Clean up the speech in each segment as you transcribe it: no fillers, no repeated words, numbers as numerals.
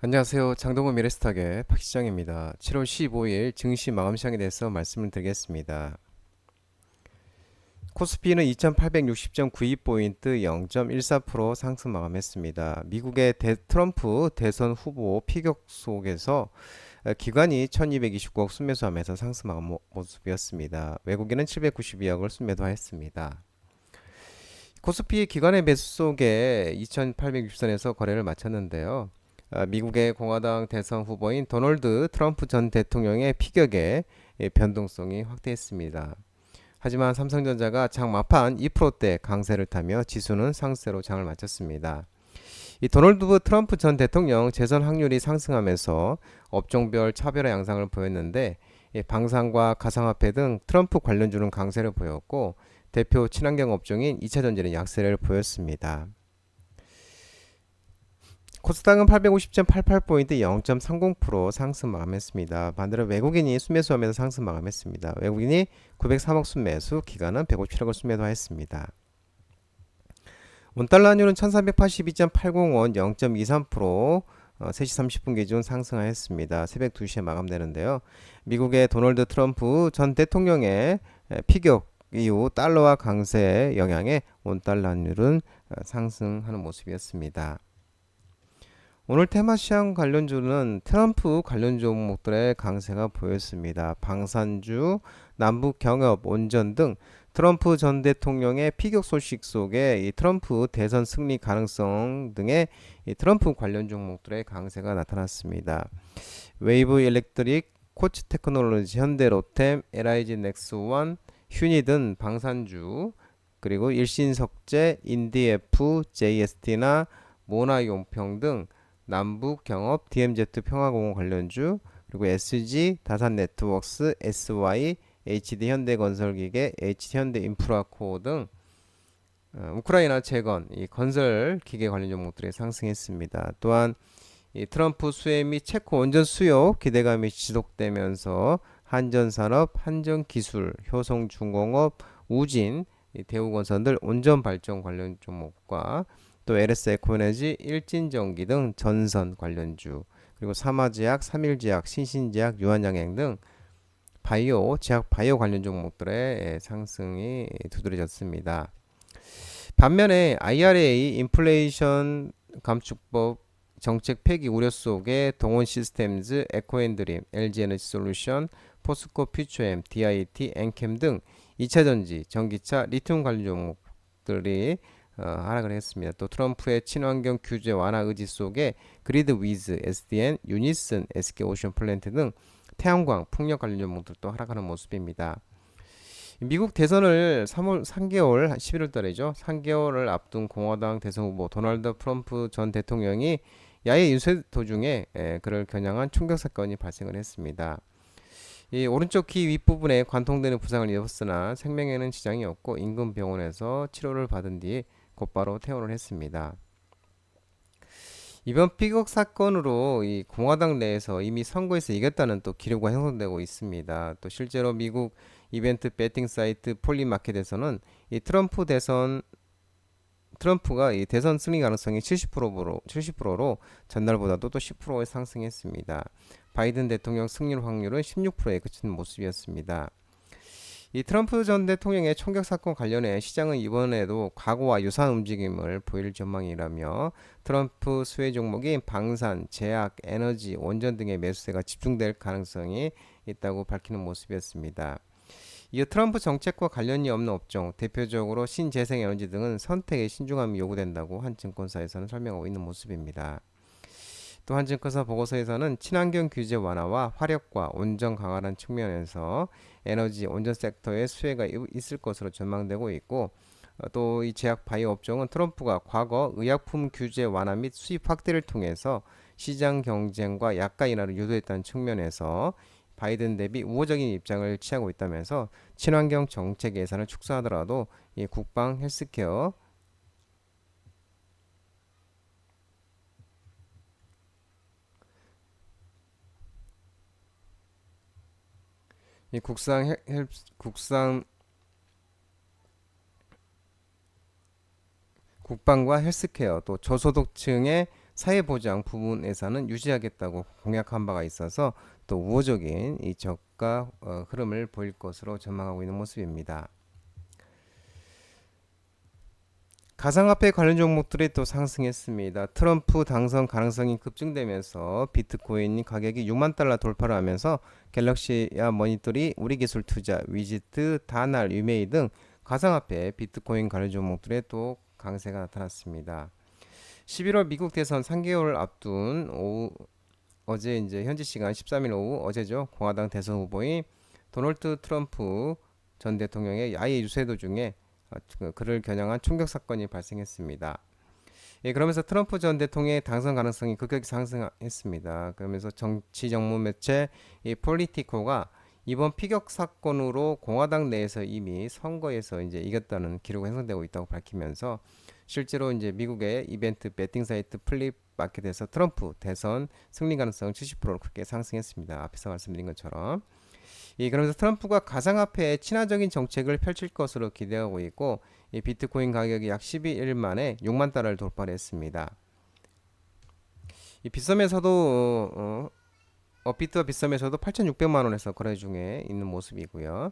안녕하세요. 장동건 미래스탁의 박시장입니다. 7월 15일 증시 마감 시장에 대해서 말씀을 드리겠습니다. 코스피는 2860.92포인트 0.14% 상승 마감했습니다. 미국의 트럼프 대선 후보 피격 속에서 기관이 1229억 순매수하면서 상승 마감 모습이었습니다. 외국인은 792억을 순매도했습니다. 코스피 기관의 매수 속에 2860선에서 거래를 마쳤는데요. 미국의 공화당 대선 후보인 도널드 트럼프 전 대통령의 피격에 변동성이 확대했습니다. 하지만 삼성전자가 장 막판 2%대 강세를 타며 지수는 상세로 장을 마쳤습니다. 이 도널드 트럼프 전 대통령 재선 확률이 상승하면서 업종별 차별화 양상을 보였는데 방산과 가상화폐 등 트럼프 관련주는 강세를 보였고 대표 친환경 업종인 2차전지는 약세를 보였습니다. 코스닥은 850.88포인트 0.30% 상승 마감했습니다. 반대로 외국인이 순매수하면서 상승 마감했습니다. 외국인이 903억 순매수, 기관은 157억을 순매도했습니다. 원달러 환율은 1382.80원 0.23% 3시 30분 기준 상승하였습니다. 새벽 2시에 마감되는데요. 미국의 도널드 트럼프 전 대통령의 피격 이후 달러와 강세의 영향에 원달러 환율은 상승하는 모습이었습니다. 오늘 테마시장 관련주는 트럼프 관련 종목들의 강세가 보였습니다. 방산주, 남북경협, 온전 등 트럼프 전 대통령의 피격 소식 속에 이 트럼프 대선 승리 가능성 등의 이 트럼프 관련 종목들의 강세가 나타났습니다. 웨이브 일렉트릭, 코치 테크놀로지, 현대로템, LIG 넥스원, 휴니 등 방산주, 그리고 일신석재, 인디에프, JST나 모나용평 등 남북경업, DMZ 평화공업 관련주, 그리고 SG, 다산네트워크스, SY, HD현대건설기계, HD현대인프라코어 등 우크라이나 재건, 이 건설 기계 관련 종목들이 상승했습니다. 또한 이 트럼프 수혜 및 체코 원전 수요 기대감이 지속되면서 한전산업, 한전기술, 효성중공업, 우진, 대우건설 등 온전 발전 관련 종목과 또 LS 에코에너지, 일진전기 등 전선 관련주, 그리고 사마제약, 삼일제약, 신신제약, 유한양행 등 바이오, 제약 바이오 관련 종목들의 상승이 두드러졌습니다. 반면에 IRA 인플레이션 감축법 정책 폐기 우려 속에 동원 시스템즈, 에코앤드림, LG에너지 솔루션, 포스코 퓨처엠, DIT, 엔캠 등 2차전지, 전기차, 리튬 관련 종목들이 하락을 했습니다. 또 트럼프의 친환경 규제 완화 의지 속에 그리드 위즈, SDN, 유니슨, SK 오션 플랜트 등 태양광, 풍력 관련 종목들도 하락하는 모습입니다. 미국 대선을 3개월 11월 달이죠. 3개월을 앞둔 공화당 대선 후보 도널드 트럼프 전 대통령이 야외 유세 도중에 그를 겨냥한 총격 사건이 발생을 했습니다. 이 오른쪽 귀 윗부분에 관통되는 부상을 입었으나 생명에는 지장이 없고 인근 병원에서 치료를 받은 뒤 곧바로 퇴원을 했습니다. 이번 피격 사건으로 이 공화당 내에서 이미 선거에서 이겼다는 또 기류가 형성되고 있습니다. 또 실제로 미국 이벤트 배팅 사이트 폴리마켓에서는 이 트럼프가 이 대선 승리 가능성이 70%로 전날보다도 또 10%의 상승했습니다. 바이든 대통령 승리 확률은 16%에 그치는 모습이었습니다. 이 트럼프 전 대통령의 총격 사건 관련해 시장은 이번에도 과거와 유사한 움직임을 보일 전망이라며 트럼프 수혜 종목인 방산, 제약, 에너지, 원전 등의 매수세가 집중될 가능성이 있다고 밝히는 모습이었습니다. 이어 트럼프 정책과 관련이 없는 업종, 대표적으로 신재생에너지 등은 선택에 신중함이 요구된다고 한 증권사에서는 설명하고 있는 모습입니다. 또 한증권사 보고서에서는 친환경 규제 완화와 화력과 온전 강화라는 측면에서 에너지 온전 섹터의 수혜가 있을 것으로 전망되고 있고 또 이 제약 바이오 업종은 트럼프가 과거 의약품 규제 완화 및 수입 확대를 통해서 시장 경쟁과 약가 인하를 유도했다는 측면에서 바이든 대비 우호적인 입장을 취하고 있다면서 친환경 정책 예산을 축소하더라도 이 국방 헬스케어 이 국상 국방과 헬스케어 또 저소득층의 사회보장 부분에서는 유지하겠다고 공약한 바가 있어서 또 우호적인 이 저가 흐름을 보일 것으로 전망하고 있는 모습입니다. 가상화폐 관련 종목들이 또 상승했습니다. 트럼프 당선 가능성이 급증되면서 비트코인 가격이 6만 달러 돌파를 하면서 갤럭시야 머니터리, 우리기술 투자, 위지트, 다날, 유메이 등 가상화폐 비트코인 관련 종목들의 또 강세가 나타났습니다. 11월 미국 대선 3개월 앞둔 어제 이제 현지 시간 13일 오후 어제죠. 공화당 대선 후보인 도널드 트럼프 전 대통령의 야외 유세도 중에 그를 겨냥한 총격 사건이 발생했습니다. 예, 그러면서 트럼프 전 대통령의 당선 가능성이 급격히 상승했습니다. 그러면서 정치 전문 매체 이 폴리티코가 이번 피격 사건으로 공화당 내에서 이미 선거에서 이제 이겼다는 기록이 형성되고 있다고 밝히면서 실제로 이제 미국의 이벤트 베팅 사이트 플립 마켓에서 트럼프 대선 승리 가능성 70%로 크게 상승했습니다. 앞에서 말씀드린 것처럼. 예, 그러면서 트럼프가 가상화폐에 친화적인 정책을 펼칠 것으로 기대하고 있고 이 비트코인 가격이 약 12일 만에 6만 달러를 돌파했습니다. 이 빗썸에서도 업비트와 빗썸에서도 8,600만 원에서 거래 중에 있는 모습이고요.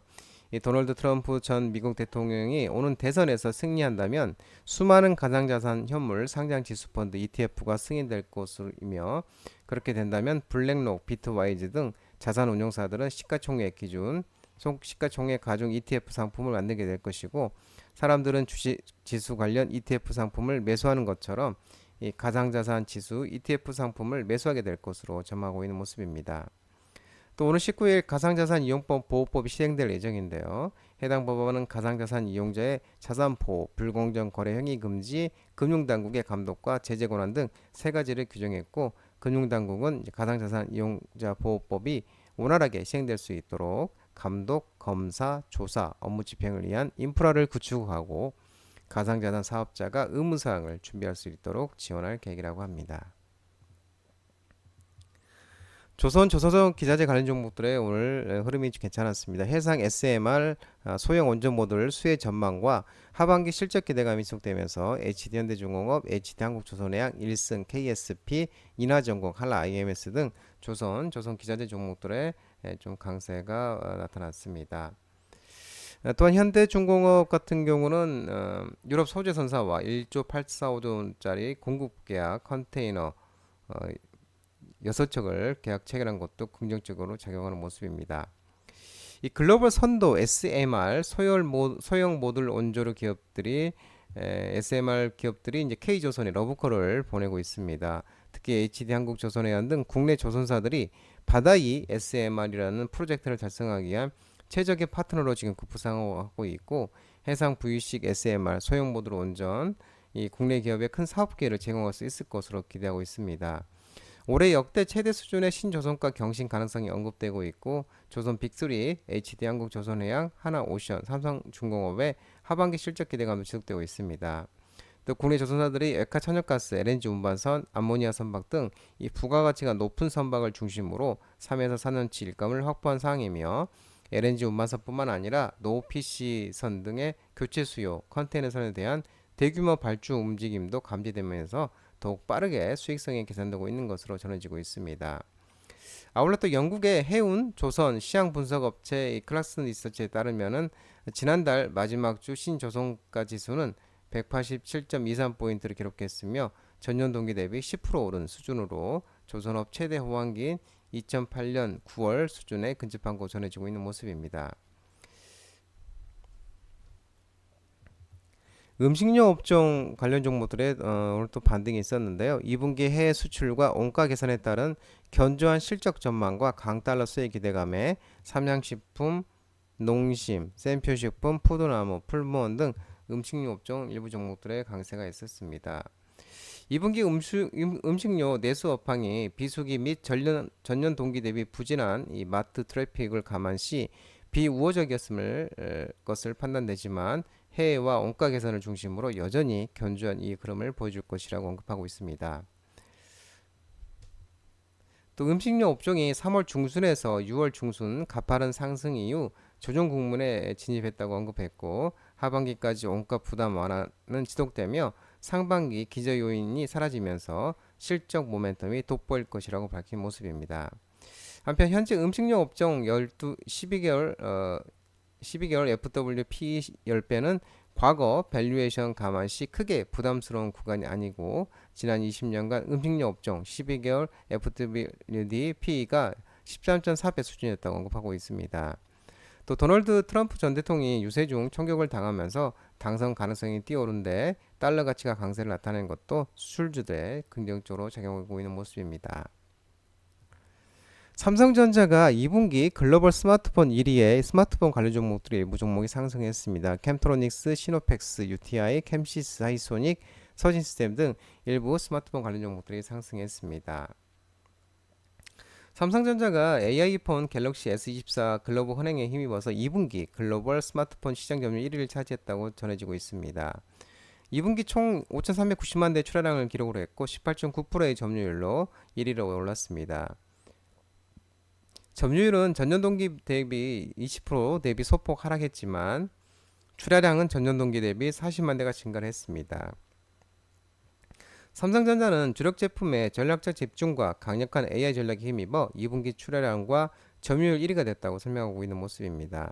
이 도널드 트럼프 전 미국 대통령이 오는 대선에서 승리한다면 수많은 가상자산 현물 상장 지수펀드 ETF가 승인될 것이며 그렇게 된다면 블랙록, 비트와이즈 등 자산 운용사들은 시가총액 기준 시가총액 가중 ETF 상품을 만들게 될 것이고 사람들은 주식 지수 관련 ETF 상품을 매수하는 것처럼 이 가상자산 지수 ETF 상품을 매수하게 될 것으로 전망하고 있는 모습입니다. 또 오는 19일 가상자산 이용법 보호법이 시행될 예정인데요. 해당 법안은 가상자산 이용자의 자산 보호, 불공정 거래 행위 금지, 금융당국의 감독과 제재 권한 등 세 가지를 규정했고 금융당국은 가상자산 이용자 보호법이 원활하게 시행될 수 있도록 감독, 검사, 조사, 업무 집행을 위한 인프라를 구축하고 가상자산 사업자가 의무사항을 준비할 수 있도록 지원할 계획이라고 합니다. 조선 기자재 관련 종목들의 오늘 흐름이 괜찮았습니다. 해상 SMR 소형 원전 모듈 수혜 전망과 하반기 실적 기대감이 지속되면서 HD현대중공업, HD한국조선해양, 일승, KSP, 인하전공, 한라 IMS 등 조선 기자재 종목들의 좀 강세가 나타났습니다. 또한 현대중공업 같은 경우는 유럽 소재선사와 1조 845조원짜리 공급 계약 컨테이너 6척을 계약 체결한 것도 긍정적으로 작용하는 모습입니다. 이 글로벌 선도 SMR 소형 모듈 원조로 기업들이 SMR 기업들이 이제 K조선에 러브콜을 보내고 있습니다. 특히 HD한국조선해양 등 국내 조선사들이 바다이 SMR이라는 프로젝트를 달성하기 위한 최적의 파트너로 지금 급부상하고 있고 해상 부유식 SMR 소형 모듈 원전 이 국내 기업에 큰 사업 기회를 제공할 수 있을 것으로 기대하고 있습니다. 올해 역대 최대 수준의 신조선가 경신 가능성이 언급되고 있고 조선 빅3, HD한국조선해양, 하나오션, 삼성중공업의 하반기 실적 기대감도 지속되고 있습니다. 또 국내 조선사들이 액화 천연가스, LNG 운반선, 암모니아 선박 등 이 부가가치가 높은 선박을 중심으로 3에서 4년치 일감을 확보한 상황이며 LNG 운반선뿐만 아니라 노PC선 등의 교체 수요, 컨테이너선에 대한 대규모 발주 움직임도 감지되면서 더욱 빠르게 수익성이 개선되고 있는 것으로 전해지고 있습니다. 아울러 또 영국의 해운, 조선, 시황 분석 업체 클락슨 리서치에 따르면은 지난달 마지막 주 신조선가 지수는 187.23포인트를 기록했으며 전년 동기 대비 10% 오른 수준으로 조선업 최대 호황기인 2008년 9월 수준에 근접한 것으로 전해지고 있는 모습입니다. 음식료 업종 관련 종목들의 오늘 또 반등이 있었는데요. 2분기 해외 수출과 원가 개선에 따른 견조한 실적 전망과 강달러 수혜 기대감에 삼양식품, 농심, 샘표식품, 포도나무, 풀무원 등 음식료 업종 일부 종목들의 강세가 있었습니다. 2분기 음식료 내수 업황이 비수기 및 전년 동기 대비 부진한 이 마트 트래픽을 감안시 비우호적이었을 것을 판단되지만 해외와 원가 개선을 중심으로 여전히 견조한 이 흐름을 보여줄 것이라고 언급하고 있습니다. 또 음식료 업종이 3월 중순에서 6월 중순 가파른 상승 이후 조정 국면에 진입했다고 언급했고 하반기까지 원가 부담 완화는 지속되며 상반기 기저 요인이 사라지면서 실적 모멘텀이 돋보일 것이라고 밝힌 모습입니다. 한편 현재 음식료 업종 12개월 FWP 10배는 과거 밸류에이션 감안 시 크게 부담스러운 구간이 아니고 지난 20년간 음식료 업종 12개월 FWD PE가 13.4배 수준이었다고 언급하고 있습니다. 또 도널드 트럼프 전 대통령이 유세 중 총격을 당하면서 당선 가능성이 뛰어오른데 달러 가치가 강세를 나타낸 것도 수출주들에 긍정적으로 작용하고 있는 모습입니다. 삼성전자가 2분기 글로벌 스마트폰 1위에 스마트폰 관련 종목들이 일부 종목이 상승했습니다. 캠트로닉스, 시노펙스, UTI, 캠시스, 하이소닉, 서진시스템 등 일부 스마트폰 관련 종목들이 상승했습니다. 삼성전자가 AI폰 갤럭시 S24 글로벌 혼행에 힘입어서 2분기 글로벌 스마트폰 시장 점유율 1위를 차지했다고 전해지고 있습니다. 2분기 총 5,390만 대 출하량을 기록을 했고 18.9%의 점유율로 1위로 올랐습니다. 점유율은 전년 동기 대비 20% 대비 소폭 하락했지만 출하량은 전년 동기 대비 40만 대가 증가를 했습니다. 삼성전자는 주력 제품의 전략적 집중과 강력한 AI 전략에 힘입어 2분기 출하량과 점유율 1위가 됐다고 설명하고 있는 모습입니다.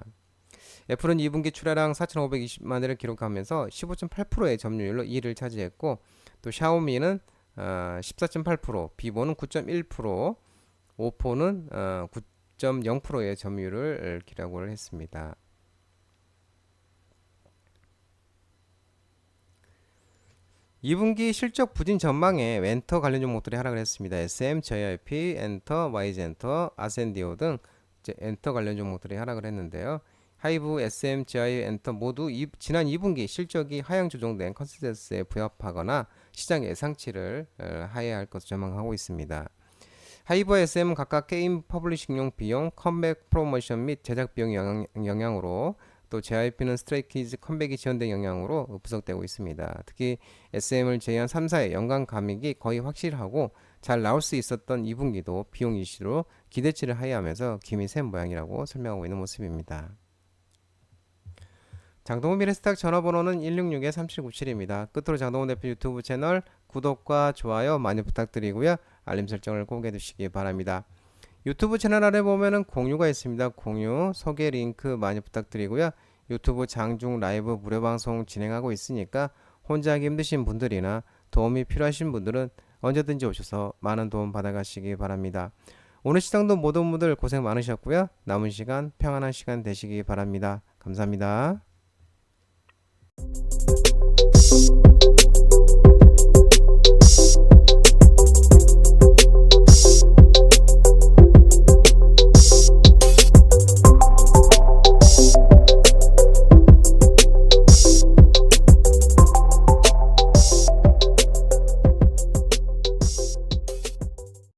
애플은 2분기 출하량 4,520만 대를 기록하면서 15.8%의 점유율로 2위를 차지했고 또 샤오미는 14.8%, 비보는 9.1%, 오포는 9.0%의 점유율을 기록을 했습니다. 2분기 실적 부진 전망에 엔터 관련 종목들이 하락을 했습니다. SM, JYP, 엔터, YG엔터, 아센디오 등 엔터 관련 종목들이 하락을 했는데요. 하이브, SM, JY, 엔터 모두 지난 2분기 실적이 하향 조정된 컨센서스에 부합하거나 시장 예상치를 하회할 것으로 전망하고 있습니다. 하이브와 SM은 각각 게임 퍼블리싱용 비용, 컴백 프로모션 및 제작 비용 영향으로 또 JYP는 스트레이키즈 컴백이 지연된 영향으로 분석되고 있습니다. 특히 SM을 제외한 3사의 연간 감익이 거의 확실하고 잘 나올 수 있었던 2분기도 비용 이슈로 기대치를 하회하면서 김이 샘 모양이라고 설명하고 있는 모습입니다. 장동훈 미래스탁 전화번호는 166-3797입니다. 끝으로 장동훈 대표 유튜브 채널 구독과 좋아요 많이 부탁드리고요. 알림 설정을 꼭 해두시기 바랍니다. 유튜브 채널 아래 보면은 공유가 있습니다. 공유, 소개 링크 많이 부탁드리고요. 유튜브 장중 라이브 무료 방송 진행하고 있으니까 혼자 하기 힘드신 분들이나 도움이 필요하신 분들은 언제든지 오셔서 많은 도움 받아가시기 바랍니다. 오늘 시장도 모든 분들 고생 많으셨고요. 남은 시간 평안한 시간 되시기 바랍니다. 감사합니다.